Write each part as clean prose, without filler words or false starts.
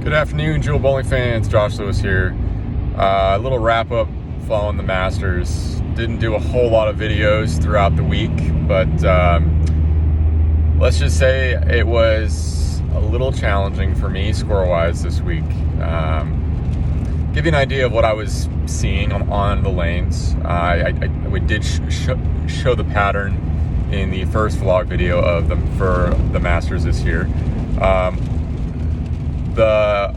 Good afternoon, Jewel Bowling fans. Josh Lewis here. A little wrap up following the Masters. Didn't do a whole lot of videos throughout the week, but let's just say it was a little challenging for me score-wise this week. Give you an idea of what I was seeing on the lanes. We did show the pattern in the first vlog video of them for the Masters this year. The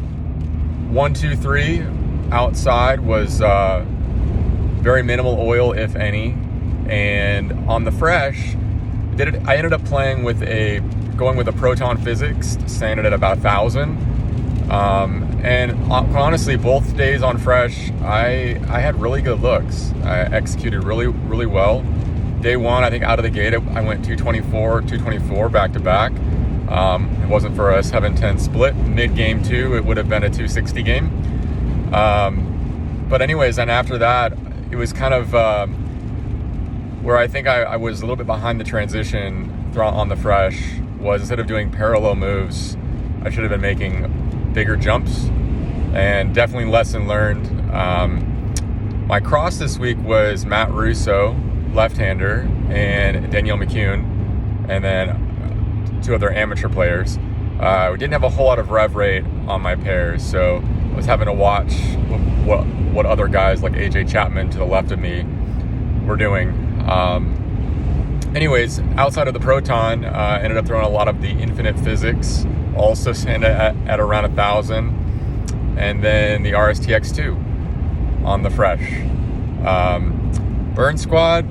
1, 2, 3 outside was very minimal oil, if any, and on the fresh, I ended up going with a proton physics, staying it at about 1,000. And honestly, both days on fresh, I had really good looks. I executed really well. Day one, I think out of the gate, I went 224 back to back. It wasn't for a 7-10 split. Mid-game two, it would have been a 260 game. But anyways, and after that, it was kind of where I think I was a little bit behind the transition on the fresh, was instead of doing parallel moves, I should have been making bigger jumps, and definitely lesson learned. My cross this week was Matt Russo, left-hander, and Danielle McCune, and then two other amateur players. We didn't have a whole lot of rev rate on my pairs, so I was having to watch what other guys like AJ Chapman to the left of me were doing. Anyways, outside of the proton, ended up throwing a lot of the infinite physics, also stand at around 1,000, and then the RSTX2 on the fresh. Burn squad,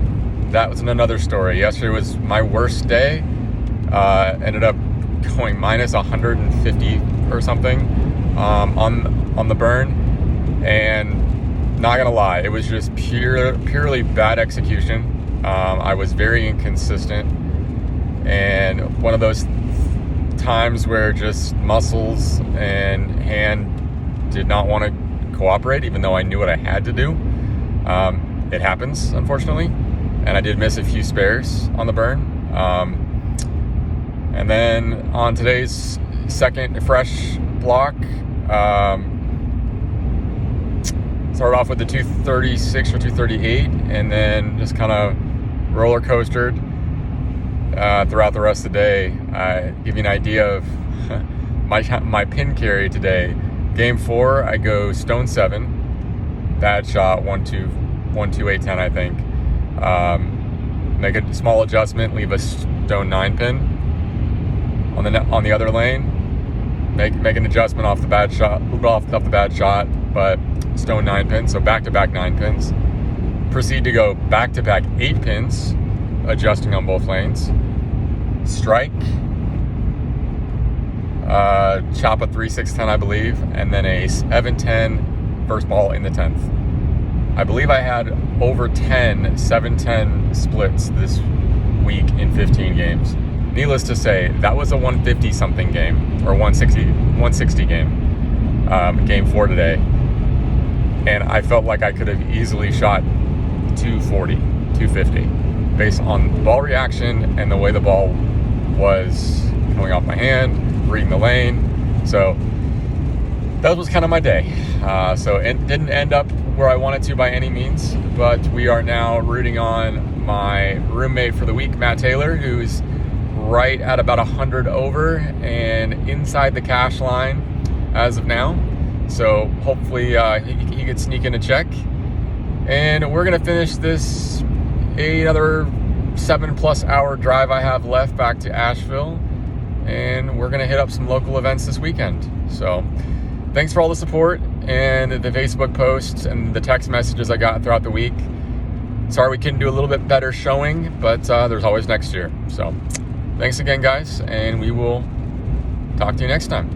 that was another story. Yesterday was my worst day. Ended up going minus 150 or something on the burn, and not gonna lie, it was just purely bad execution. I was very inconsistent, and one of those times where just muscles and hand did not want to cooperate, even though I knew what I had to do. It happens, unfortunately, and I did miss a few spares on the burn. And then on today's second fresh block, started off with the 236 or 238, and then just kind of roller coastered throughout the rest of the day. Give you an idea of my pin carry today. Game 4, I go stone 7, bad shot, 1-2, 10, I think. Make a small adjustment, leave a stone 9 pin. On the other lane, make an adjustment off the bad shot, but stone 9 pins, so back-to-back 9 pins. Proceed to go back-to-back 8 pins, adjusting on both lanes. Strike, chop a 3-6-10, I believe, and then a 7-10 first ball in the 10th. I believe I had over 10 7-10 splits this week in 15 games. Needless to say, that was a 150-something game, or 160 game, game 4 today. And I felt like I could have easily shot 240, 250, based on ball reaction and the way the ball was coming off my hand, reading the lane. So that was kind of my day. So it didn't end up where I wanted to by any means, but we are now rooting on my roommate for the week, Matt Taylor, who's right at about 100 over and inside the cash line as of now. So hopefully he could sneak in a check, and we're gonna finish this another 7+ hour drive I have left back to Asheville, and we're gonna hit up some local events this weekend. So thanks for all the support and the Facebook posts and the text messages I got throughout the week. Sorry we couldn't do a little bit better showing, but there's always next year. So thanks again, guys, and we will talk to you next time.